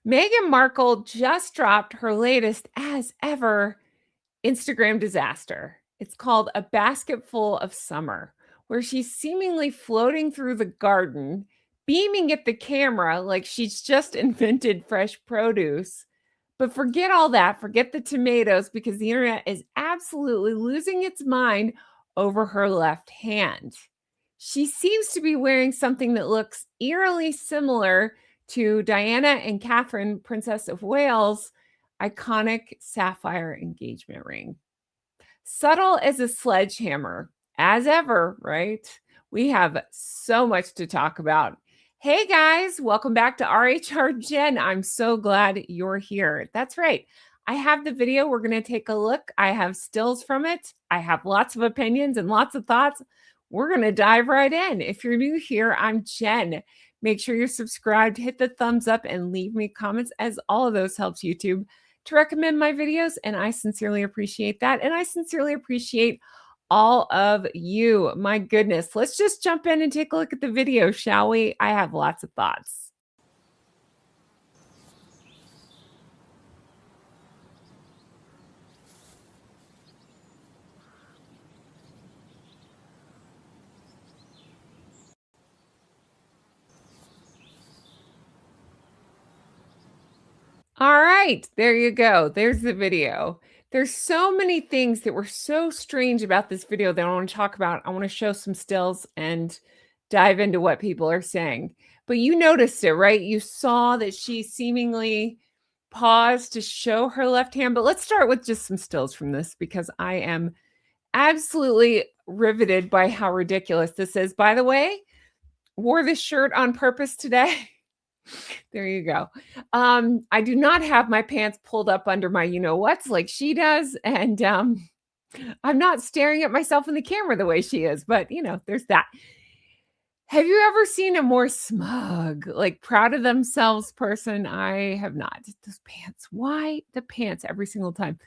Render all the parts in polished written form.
Meghan Markle just dropped her latest, as ever, Instagram disaster. It's called A Basket Full of Summer, where she's seemingly floating through the garden, beaming at the camera like she's just invented fresh produce. But forget all that, forget the tomatoes, because the internet is absolutely losing its mind over her left hand. She seems to be wearing something that looks eerily similar to Diana and Catherine, Princess of Wales' iconic sapphire engagement ring. Subtle as a sledgehammer, as ever, right? We have so much to talk about. Hey guys, welcome back to RHR Jen. I'm so glad you're here. That's right. I have the video. We're going to take a look. I have stills from it. I have lots of opinions and lots of thoughts. We're going to dive right in. If you're new here, I'm Jen. Make sure you're subscribed, hit the thumbs up, and leave me comments, as all of those helps YouTube to recommend my videos, and I sincerely appreciate that. And I sincerely appreciate all of you. My goodness, let's just jump in and take a look at the video, shall we? I have lots of thoughts. All right, there you go. There's the video. There's so many things that were so strange about this video that I want to talk about. I want to show some stills and dive into what people are saying. But you noticed it, right? You saw that she seemingly paused to show her left hand. But let's start with just some stills from this, because I am absolutely riveted by how ridiculous this is. By the way, wore this shirt on purpose today. There you go. I do not have my pants pulled up under my you-know-whats like she does, and, I'm not staring at myself in the camera the way she is, but, there's that. Have you ever seen a more smug, like, proud of themselves person? I have not. Those pants. Why the pants every single time?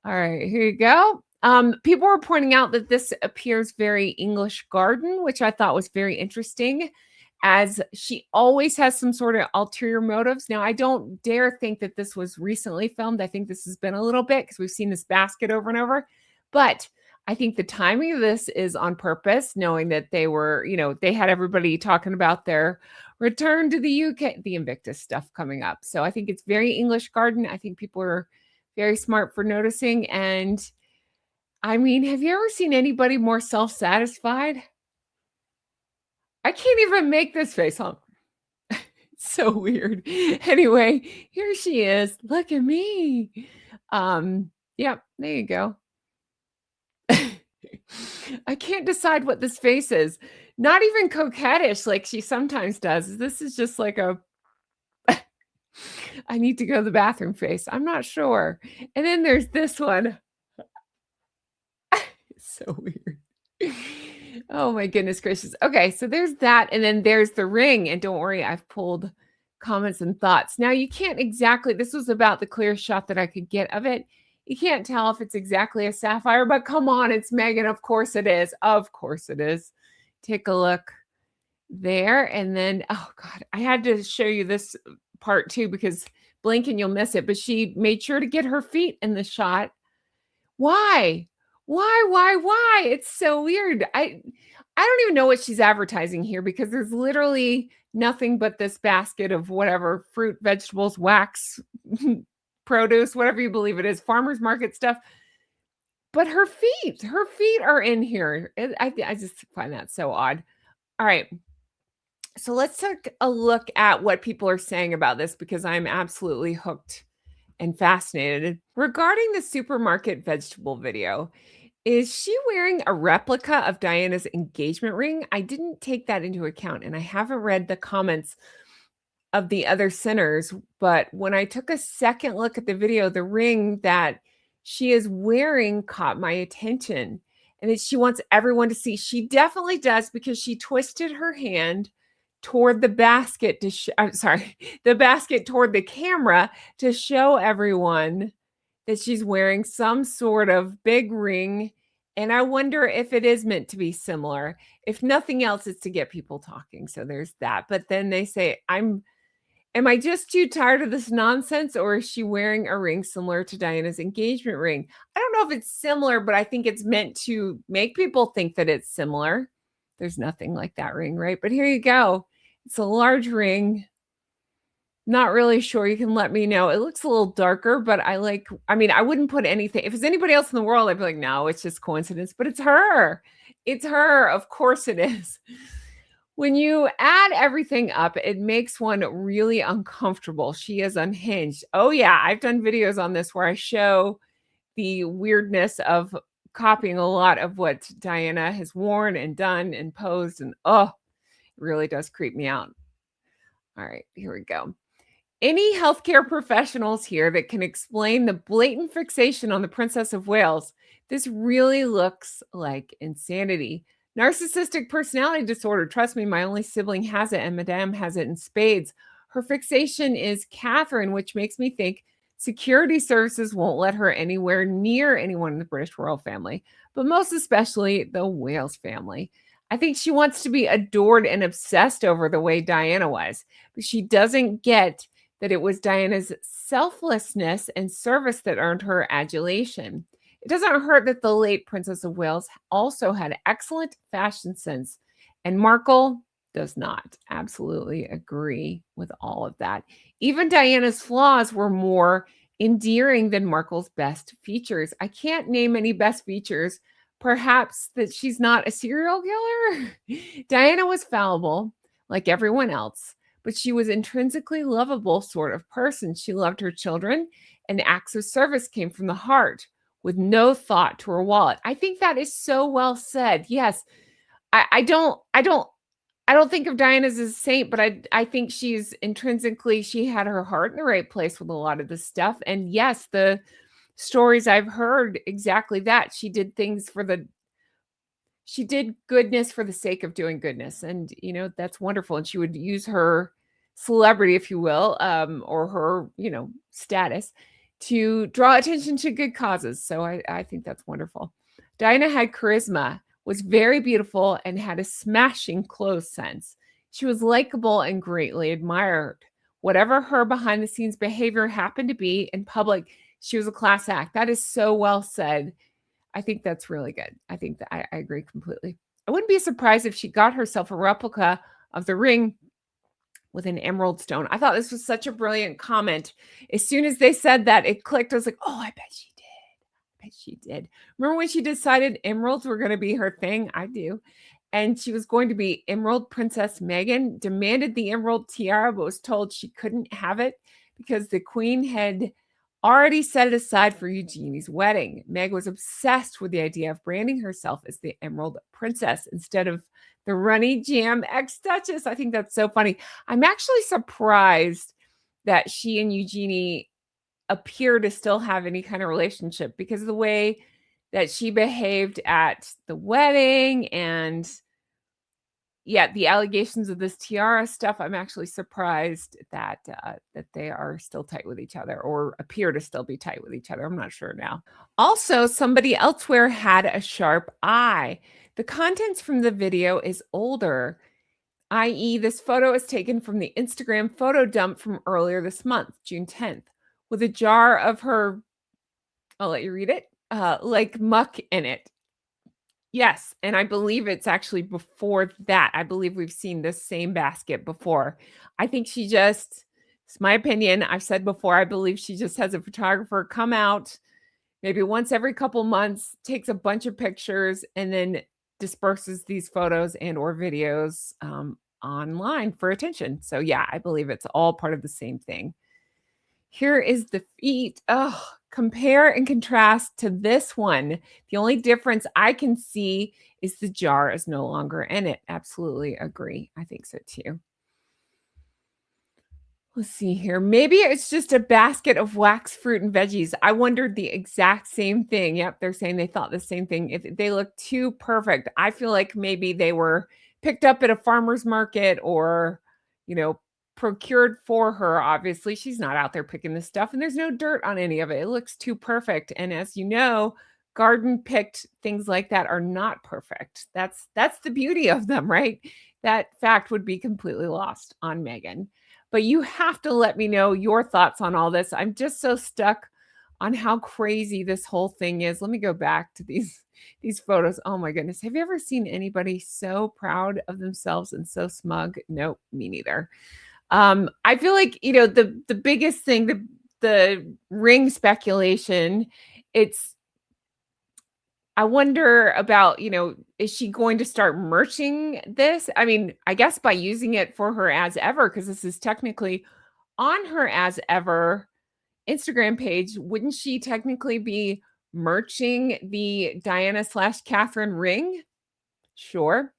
All right, here you go. People were pointing out that this appears very English garden, which I thought was very interesting, as she always has some sort of ulterior motives. Now, I don't dare think that this was recently filmed. I think this has been a little bit, because we've seen this basket over and over. But I think the timing of this is on purpose, knowing that they were, they had everybody talking about their return to the UK, the Invictus stuff coming up. So I think it's very English garden. I think people are very smart for noticing. And I mean, have you ever seen anybody more self-satisfied? I can't even make this face, huh? It's so weird. Anyway, here she is. Look at me. Yep, there you go. I can't decide what this face is. Not even coquettish like she sometimes does. This is just like a I need to go to the bathroom face. I'm not sure. And then there's this one. It's so weird. Oh my goodness gracious. Okay, so there's that, and then there's the ring, and don't worry, I've pulled comments and thoughts. Now, you can't exactly, this was about the clearest shot that I could get of it. You can't tell if it's exactly a sapphire, but come on, it's Meghan. Of course it is. Of course it is. Take a look there, and then, oh God, I had to show you this part too, because blink and you'll miss it, but she made sure to get her feet in the shot. Why? Why? It's so weird. I don't even know what she's advertising here, because there's literally nothing but this basket of whatever fruit, vegetables, wax, produce, whatever you believe it is, farmers market stuff. But her feet are in here. I just find that so odd. All right. So let's take a look at what people are saying about this, because I'm absolutely hooked and fascinated. Regarding the supermarket vegetable video, is she wearing a replica of Diana's engagement ring? I didn't take that into account, and I haven't read the comments of the other sinners, but when I took a second look at the video, the ring that she is wearing caught my attention, and that she wants everyone to see. She definitely does, because she twisted her hand toward the basket to I'm sorry, the basket toward the camera to show everyone that she's wearing some sort of big ring. And I wonder if it is meant to be similar. If nothing else, it's to get people talking. So there's that. But then they say, Am I just too tired of this nonsense, or is she wearing a ring similar to Diana's engagement ring? I don't know if it's similar, but I think it's meant to make people think that it's similar. There's nothing like that ring, right? But here you go. It's a large ring. Not really sure. You can let me know. It looks a little darker, but I mean, I wouldn't put anything. If it's anybody else in the world, I'd be like, no, it's just coincidence, but it's her. It's her. Of course it is. When you add everything up, it makes one really uncomfortable. She is unhinged. Oh, yeah. I've done videos on this where I show the weirdness of copying a lot of what Diana has worn and done and posed. And oh, it really does creep me out. All right, here we go. Any healthcare professionals here that can explain the blatant fixation on the Princess of Wales? This really looks like insanity. Narcissistic personality disorder. Trust me, my only sibling has it, and Madame has it in spades. Her fixation is Catherine, which makes me think security services won't let her anywhere near anyone in the British royal family, but most especially the Wales family. I think she wants to be adored and obsessed over the way Diana was, but she doesn't get that it was Diana's selflessness and service that earned her adulation. It doesn't hurt that the late Princess of Wales also had excellent fashion sense, and Markle does not. Absolutely agree with all of that. Even Diana's flaws were more endearing than Markle's best features. I can't name any best features. Perhaps that she's not a serial killer? Diana was fallible, like everyone else, but she was intrinsically lovable sort of person. She loved her children, and acts of service came from the heart with no thought to her wallet. I think that is so well said. Yes. I don't think of Diana as a saint, but I think she's intrinsically she had her heart in the right place with a lot of this stuff. And yes, the stories I've heard exactly that. She did goodness for the sake of doing goodness, and that's wonderful. And she would use her celebrity, if you will, or her status to draw attention to good causes. So I think that's wonderful. Diana had charisma, was very beautiful, and had a smashing clothes sense. She was likable and greatly admired. Whatever her behind the scenes behavior happened to be in public, she was a class act. That is so well said. I think that's really good. I think that I agree completely. I wouldn't be surprised if she got herself a replica of the ring with an emerald stone. I thought this was such a brilliant comment. As soon as they said that, it clicked. I was like, oh, I bet she did. I bet she did. Remember when she decided emeralds were going to be her thing? I do. And she was going to be Emerald Princess Meghan, demanded the emerald tiara, but was told she couldn't have it because the queen had already set it aside for Eugenie's wedding. Meg was obsessed with the idea of branding herself as the Emerald Princess instead of the runny jam ex-duchess. I think that's so funny. I'm actually surprised that she and Eugenie appear to still have any kind of relationship because of the way that she behaved at the wedding and yeah, the allegations of this tiara stuff. I'm actually surprised that that they are still tight with each other or appear to still be tight with each other. I'm not sure now. Also, somebody elsewhere had a sharp eye. The contents from the video is older, i.e., this photo is taken from the Instagram photo dump from earlier this month, June 10th, with a jar of her, I'll let you read it, like muck in it. Yes, and I believe it's actually before that. I believe we've seen this same basket before. I think it's my opinion. I've said before, I believe she just has a photographer come out maybe once every couple months, takes a bunch of pictures, and then disperses these photos and or videos online for attention. So yeah, I believe it's all part of the same thing. Here is the feet. Oh, compare and contrast to this one. The only difference I can see is the jar is no longer in it. Absolutely agree. I think so too. Let's see here. Maybe it's just a basket of wax fruit and veggies. I wondered the exact same thing. Yep, they're saying they thought the same thing. If they look too perfect, I feel like maybe they were picked up at a farmer's market or, you know, procured for her. Obviously, she's not out there picking this stuff, and there's no dirt on any of it. It looks too perfect. And as you know, garden picked things like that are not perfect. That's the beauty of them, right? That fact would be completely lost on Meghan. But you have to let me know your thoughts on all this. I'm just so stuck on how crazy this whole thing is. Let me go back to these photos. Oh my goodness. Have you ever seen anybody so proud of themselves and so smug? Nope, me neither. I feel like, the biggest thing, the ring speculation, it's I wonder about, is she going to start merching this? I mean, I guess by using it for her as ever, because this is technically on her as ever Instagram page. Wouldn't she technically be merching the Diana slash Catherine ring? Sure.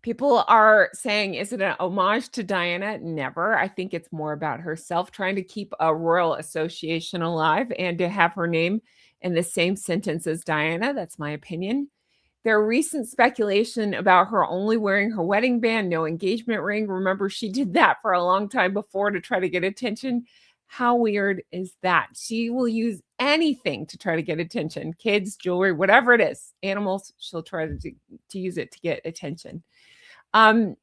People are saying, is it an homage to Diana? Never. I think it's more about herself trying to keep a royal association alive and to have her name in the same sentence as Diana. That's my opinion. There recent speculation about her only wearing her wedding band, no engagement ring. Remember, she did that for a long time before to try to get attention. How weird is that? She will use anything to try to get attention. Kids, jewelry, whatever it is, animals, she'll try to use it to get attention. Um,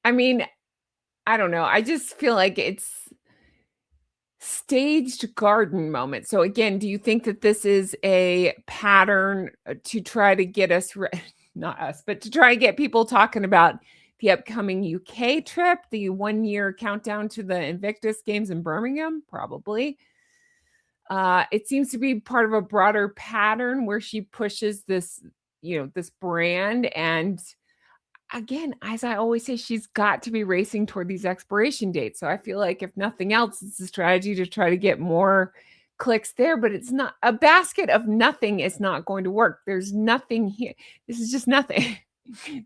I mean, I don't know. I just feel like it's staged garden moment. So again, do you think that this is a pattern to try to get us not us, but to try to get people talking about the upcoming UK trip, the 1-year countdown to the Invictus Games in Birmingham? Probably. It seems to be part of a broader pattern where she pushes this, this brand. And again, as I always say, she's got to be racing toward these expiration dates. So I feel like if nothing else, it's a strategy to try to get more clicks there, but it's not a basket of nothing is not going to work. There's nothing here. This is just nothing.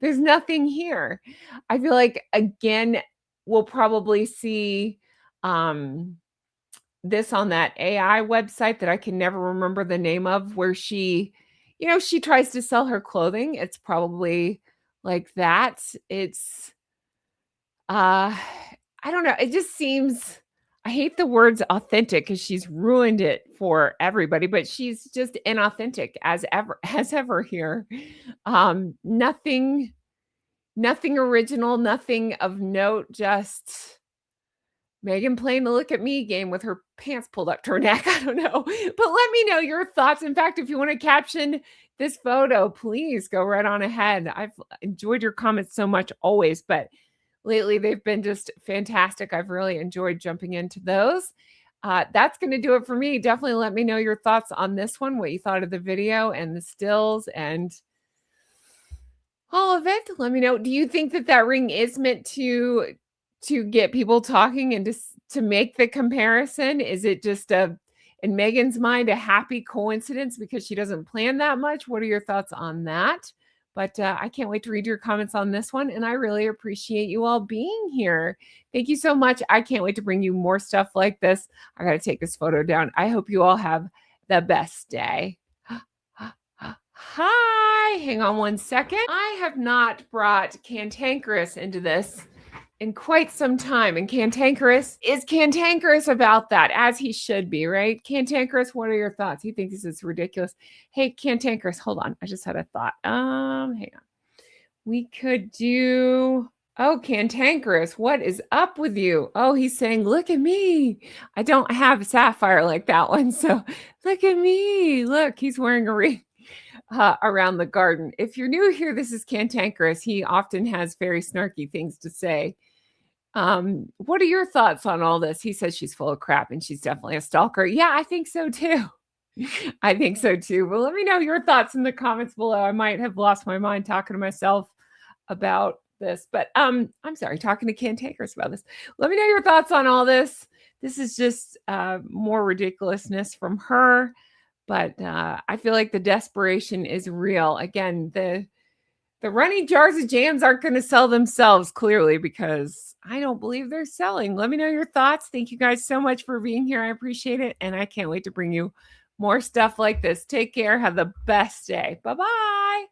There's nothing here. I feel like again, we'll probably see this on that AI website that I can never remember the name of, where she tries to sell her clothing. It's probably like that. It's I don't know. It just seems, I hate the words authentic because she's ruined it for everybody, but she's just inauthentic as ever here. Nothing original, nothing of note, just Meghan playing the look at me game with her pants pulled up to her neck. I don't know. But let me know your thoughts. In fact, if you want to caption this photo, please go right on ahead. I've enjoyed your comments so much always, but lately they've been just fantastic. I've really enjoyed jumping into those. That's going to do it for me. Definitely let me know your thoughts on this one, what you thought of the video and the stills and all of it. Let me know. Do you think that ring is meant to get people talking and to make the comparison? Is it just in Meghan's mind, a happy coincidence because she doesn't plan that much? What are your thoughts on that? But I can't wait to read your comments on this one. And I really appreciate you all being here. Thank you so much. I can't wait to bring you more stuff like this. I got to take this photo down. I hope you all have the best day. Hi, hang on one second. I have not brought Cantankerous into this in quite some time. And Cantankerous is cantankerous about that, as he should be, right? Cantankerous, what are your thoughts? He thinks this is ridiculous. Hey, Cantankerous, hold on. I just had a thought. Hang on. We could do... Oh, Cantankerous, what is up with you? Oh, he's saying, look at me. I don't have sapphire like that one. So look at me. Look, he's wearing a ring around the garden. If you're new here, this is Cantankerous. He often has very snarky things to say. What are your thoughts on all this? He says she's full of crap and she's definitely a stalker. Yeah, I think so too. I think so too. Well, let me know your thoughts in the comments below. I might have lost my mind talking to myself about this, but I'm sorry, talking to Cantankerous about this. Let me know your thoughts on all this. This is just more ridiculousness from her, but I feel like the desperation is real. Again, the runny jars of jams aren't going to sell themselves, clearly, because I don't believe they're selling. Let me know your thoughts. Thank you guys so much for being here. I appreciate it. And I can't wait to bring you more stuff like this. Take care. Have the best day. Bye-bye.